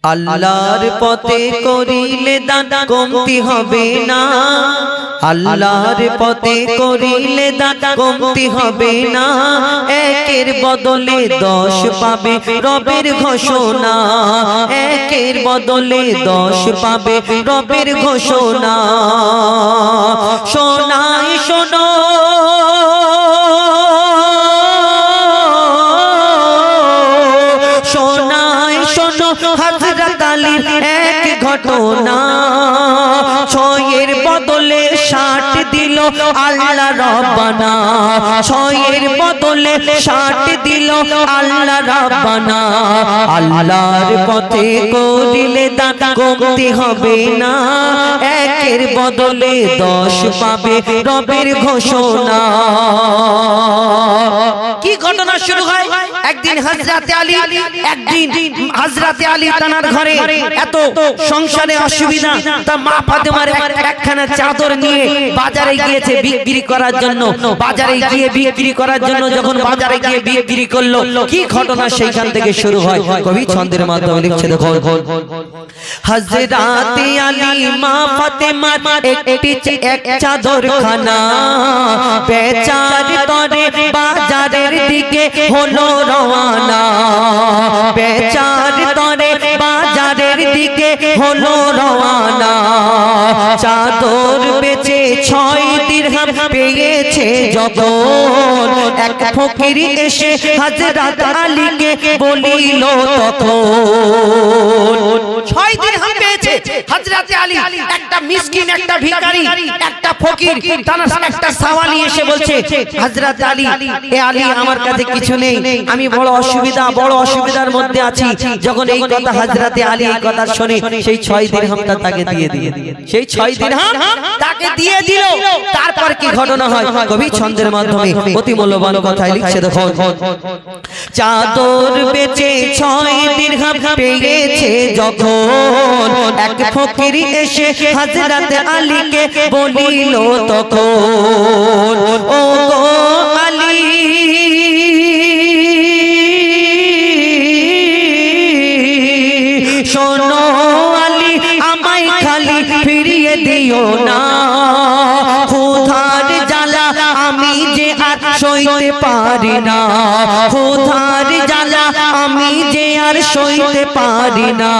আল্লাহর পথে করিলে দান কমতি হবে না, আল্লাহর পথে করিলে দান কমতি হবে না। একের বদলে 10 পাবে রবের ঘোষণা, একের বদলে 10 পাবে রবের ঘোষণা। শোনাই শোনো হযরত আলীর এক ঘটনা, 6 বদলে 60 দিল আল্লাহ রব্বানা, 6 বদলে 60 দিল আল্লাহ রব্বানা। আল্লাহর পথে করিলে দান কমতি হবে না, একের বদলে 10 পাবে রবের ঘোষণা। কি ঘটনা শুরু হয়? একদিন হযরতে আলী তানার ঘরে এত সংসারে অসুবিধা, তা মা ফাতেমার একখানা চাদর নিয়ে বাজারে গিয়েছে বিক্রি করার জন্য। বাজারে গিয়ে বিক্রি করার জন্য যখন বাজারে গিয়ে বিক্রি করলো, কি ঘটনা সেইখান থেকে শুরু হয় কবি ছন্দের মাধ্যমে লিখছে। দেখো, হযরতে আলী মা ফাতেমার এক চাদর খানা বেচার তরে বাজারের দিকে হলো রওয়ানা, বেচার তরে বাজারের দিকে হলো রওয়ানা। চাদর বেচে 6 দিরহাম পেয়েছে যখন, এক ফকির এসে হযরত আলীকে বলিল তখন। 6 দিরহাম পেয়েছে হযরত আলী, একটা মিসকিন, একটা ভিখারি, একটা ফকির, তারা একটা সাওয়ালি এসে বলছে, হযরত আলী, এ আলী আমার কাছে কিছু নেই, আমি বড় অসুবিধার মধ্যে আছি। যখন এই কথা হযরতে আলী এই কথা শুনে, সেই 6 দিরহামটা তাকে দিয়ে সেই 6 দিরহাম তাকে দিয়ে দিল। তারপর কি ঘটনা হয় কবি ছন্দের মাধ্যমে অতি মূল্যবান কথাই লিখছে। দেখো, চাদর বেচে 6 দিরহাম পেয়েছে যখন, এক ফকির এসে হযরত আলীকে বলিল তখন, ও গো আলী, শোনো আলী, আমায় খালি ফিরিয়ে দিও না, ক্ষুধার জ্বালা আমি যে আর সইতে পারি না, ক্ষুধার জ্বালা আমি যে আর সইতে পারি না।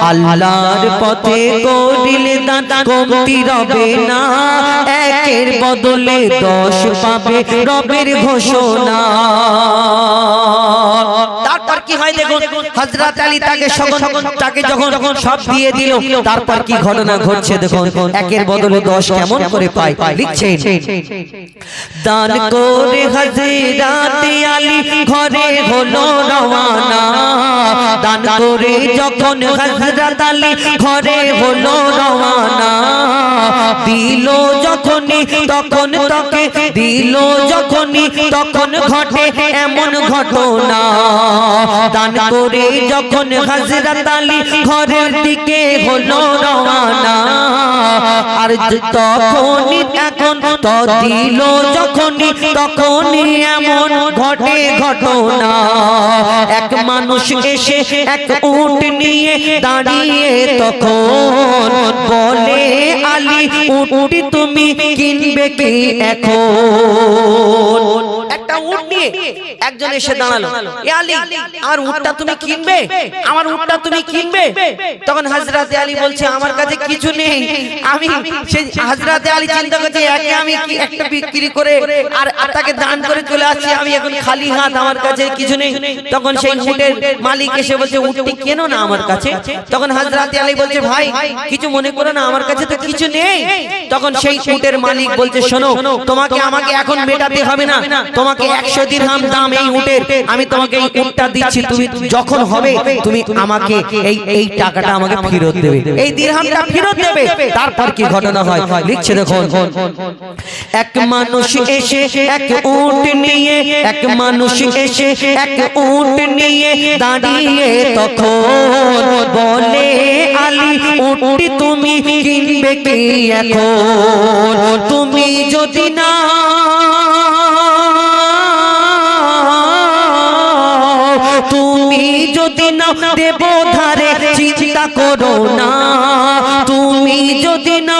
আল্লাহর পথে করিলে দান কমতি রবে না, একের বদলে 10 পাবে রবের ঘোষণা। তারপর কি হয় দেখুন, হযরত আলী তাকে যখন সব দিয়ে দিল, তারপর কি ঘটনা ঘটছে দেখুন। একের বদলে 10 কেমন করে পায় লিখছেন। দান করে হযরত আলী ঘরে হলো রওয়ানা, দান করে যখন হযরত আলী ঘরে হলো রওয়ানা। দিল যখনই তখন তাকে দিল যখনই তখন ঘটে এমন ঘটনা, দান করে যখন হযরত আলী ঘরের দিকে হলো রওয়ানা। আর তখনই এখন তো দিল যখনই তখনই এমন ঘটে ঘটনা, এক মানুষ এসে এক উট নিয়ে দাঁড়িয়ে তখন বলে, আলী উটটি তুমি কিনবে কি এখন? একটা উট নিয়ে একজন এসে দাঁড়ালো, এ আলী, আমার উটটা তুমি কিনবে? আমার উটটা তুমি কিনবে? তখন হযরত আলী বলছে, আমার কাছে কিছু নেই। আমি সেই হযরত আলী চিন্তা করছে, একে আমি কি একটা বিক্রি করে আর তাকে দান করে চলে আসছি, আমি এখন খালি হাত, আমার কাছে কিছু নেই। তখন সেই উটের মালিক এসে বলছে, উটটি কেন না আমার কাছে? তখন হযরত আলী বলছে, ভাই কিছু মনে করো না, আমার কাছে তো কিছু নেই। তখন সেই উটের মালিক বলছে, শোনো, তোমাকে আমাকে এখন মেটাতে হবে না, তোমাকে 100 দিরহাম দাম এই উটের, আমি তোমাকে এই উটটা দিচ্ছি, তুমি যখন হবে তুমি আমাকে এই টাকাটা আমাকে ফেরত দেবে, এই দিরহামটা ফেরত দেবে। তারপর কি ঘটনা হয় লিখছে দেখুন। এক মানুষ এসে এক উট নিয়ে, এক মানুষ এসে এক উট নিয়ে দাঁড়িয়ে তখন বলে, আলী উটটি তুমি কিনবে কি এখন? তুমি যদি না তুমি যদি যদি না দেব ধারে চিন্তা করো না, তুমি যদি না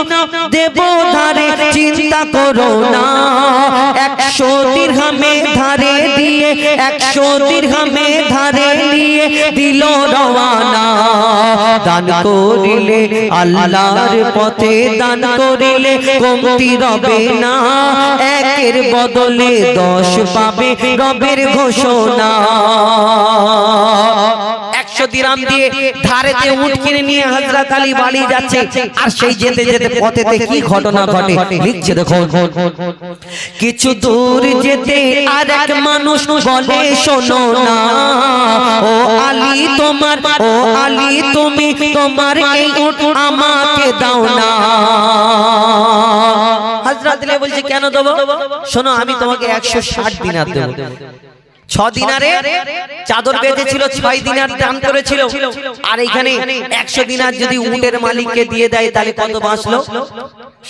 দেব ধারে চিন্তা করো না। 100 দিরহামে ধারে দিয়ে 100 দিরহামে ধারে নিয়ে দিল রওয়ানা। দান করিলে আল্লাহর পথে দান করিলে কমতি রবে না, একের বদলে 10 পাবে রবের ঘোষণা। 100 দিরহাম দিয়ে ধারেতে উট কিনে নিয়ে হযরত আলী বাড়ি যাচ্ছে, আর সেই যেতে যেতে পথেতে কি ঘটনা ঘটে লিখছে দেখো। কিছু দূর যেতে আর এক মানুষ বলে শোনো না, ও আলী তোমার, ও আলী তুমি তোমার এই উট আমাকে দাও না। হযরত আলী বলছে কেন দেব? শোনো আমি তোমাকে 160 দিনার দেব। 6 দিনারে চাদর বেঁধেছিল, 6 দিনার দান করেছিল, আর এখানে 100 দিনার যদি উটের মালিককে দিয়ে দেয় তাহলে কত বাঁচলো?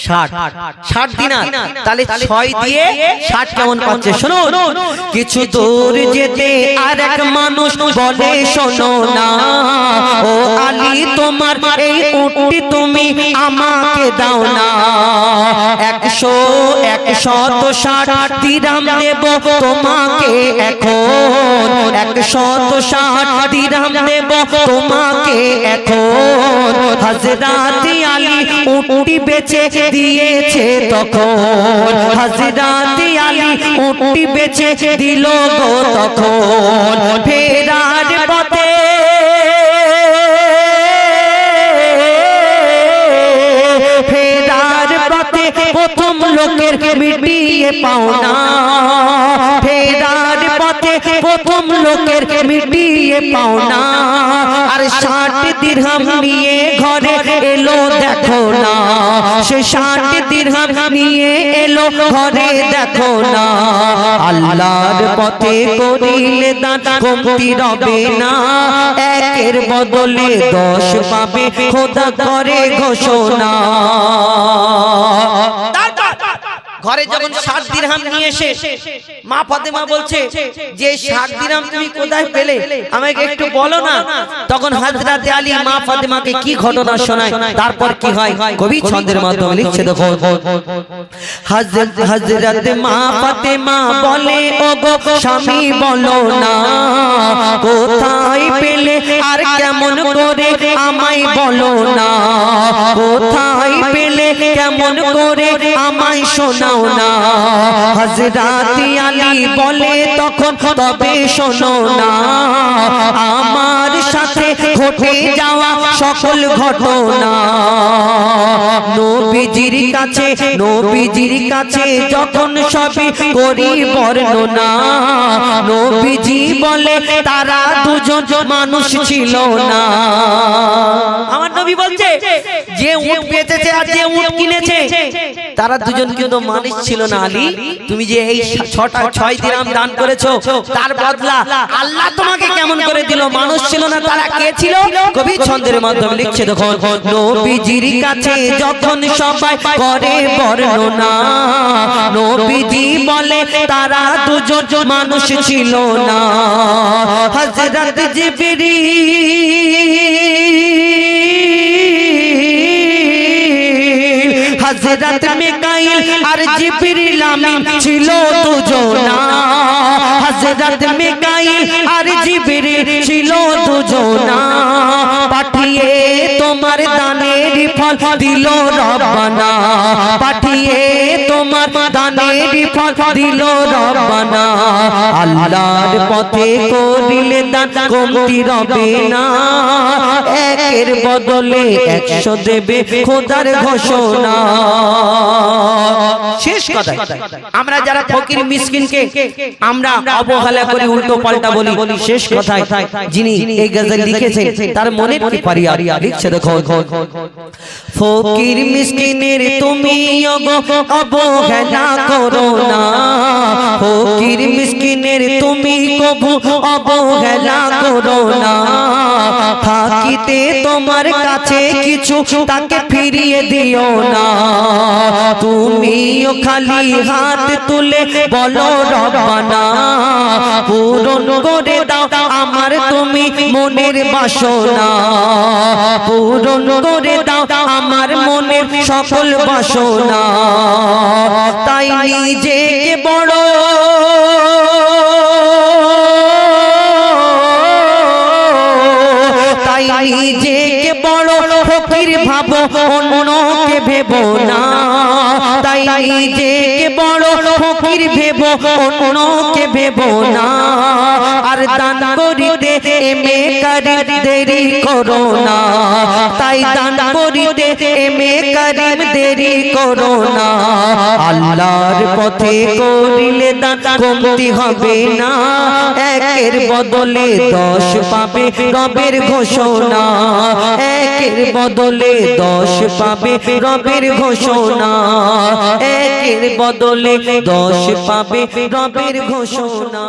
60 দিনার। তাহলে 6 দিয়ে 60 কেমন পাচ্ছে? শোনো, কিছু দূর যেতে আর এক মানুষ বলে শোনো না, ও আলী তোমার এই উটটি তুমি আমাকে দাও না। 160 দিরহাম দেব তোমাকে এখন, 160 দিরহাম দেব তোমাকে এখন। হযরত আলী উটটি বেচে দিয়েছে তখন, হযরত আলী উটটি বেচে দিল গো তখন। ফেরার পথে প্রথম লোকের মিটিয়ে পাওনা, ফেরার পথে প্রথম লোকের মিটিয়ে পাওনা। আর 60 দিরহাম নিয়ে ঘরে এলো দেখো না, সে 60 দিরহাম নিয়ে এলো ঘরে দেখো না। আল্লাহর পথে করিলে দান কমতি রবে না, একের বদলে 10 পাবে খোদা করে ঘোষণা। ঘরে যখন 60 দিরহাম নিয়ে এসে মা ফাতেমা বলছে যে 60 দিরহাম তুমি কোথায় পেলে আমাকে একটু বলো না। তখন হযরত আলী মা ফাতেমাকে কি ঘটনা শোনায়, তারপর কি হয় কবি ছন্দের মাধ্যমে লিখছে দেখো। হযরত মা ফাতেমা বলে ওগো স্বামী বলো না, কোথায় পেলে আর কেমন করে আমায় বলো না, কোথায় পেলে কেমন করে আমায় শোনাও না। হযরত আলী বলে তখন তবে শোনো না, আমার সাথে ঘটে যাওয়া সকল ঘটনা। নবীজির কাছে যখন সবই করি বর্ণনা, নবীজি বলে তারা দুজন মানুষ ছিল না। আমার নবী বলছে যে উট বেচেছে আর যে উট কিনেছে তারা দুজন কিন্তু মানুষ ছিল না। আলী তুমি যে এই 6 দিরহাম দান করেছো তার বদলা আল্লাহ তোমাকে কেমন করে দিল? মানুষ ছিল না, তারা কে ছিল? কবি ছন্দের মাধ্যমে লিখছে দেখো। নবীজির কাছে যখন সবাই করে বর্ণনা, নবীজি বলে তারা দুজন মানুষ ছিল না। হযরত জিবরিল, হযরত মিকাইল আর জিবরিল আমিন ছিল দুজনা, হযরত মিকাইল আর জিবরিল ছিল দুজনা। পাঠিয়ে তোমার দানের ফল দিল রব্বানা, পাঠিয়ে তোমার দানের ফল দিল রব্বানা। আল্লাহর পথে করিলে দান কমতি রবে না, একের বদলে 100 দেবে খোদার ঘোষণা। শেষ কথা, আমরা যারা ফকির মিসকিনকে আমরা অবহেলা করি, উল্টো পাল্টা বলি, শেষ কথায় যিনি এই গজল লিখেছেন তার মনের কি পারিয়া লিখছে দেখো। ফকির মিসকিনের তুমি অবহেলা করো না, ফকির মিসকিনের তুমি কবু অবহেলা করো না। থাকি থাকিতে তোমার কাছে কিছু তাকে ফিরিয়ে দিও না তুমিও খালি হাত তুলে বলো রব্বানা পূরণ করে দাও আমার তুমি মনের বাসনা পূরণ করে দাও আমার মনের সকল বাসনা তাই নিজেকে বড় তাই নিজেকে বড় ফকির ভাবো অন্যকে ভেবো না তাই নিজেকে বড় ফকির ভেবো অন্যকে ভেবো না আর দান করিতে এমে কারিম দেরি করো না তাই দান করিতে এমে কারিম দেরি করো না আল্লাহর পথে করিলে দান কমতি হবে না একের বদলে 10 পাবে রবের ঘোষণা একের বদলে 10 পাবে রবের ঘোষণা একের বদলে 10 পাবে রবের ঘোষণা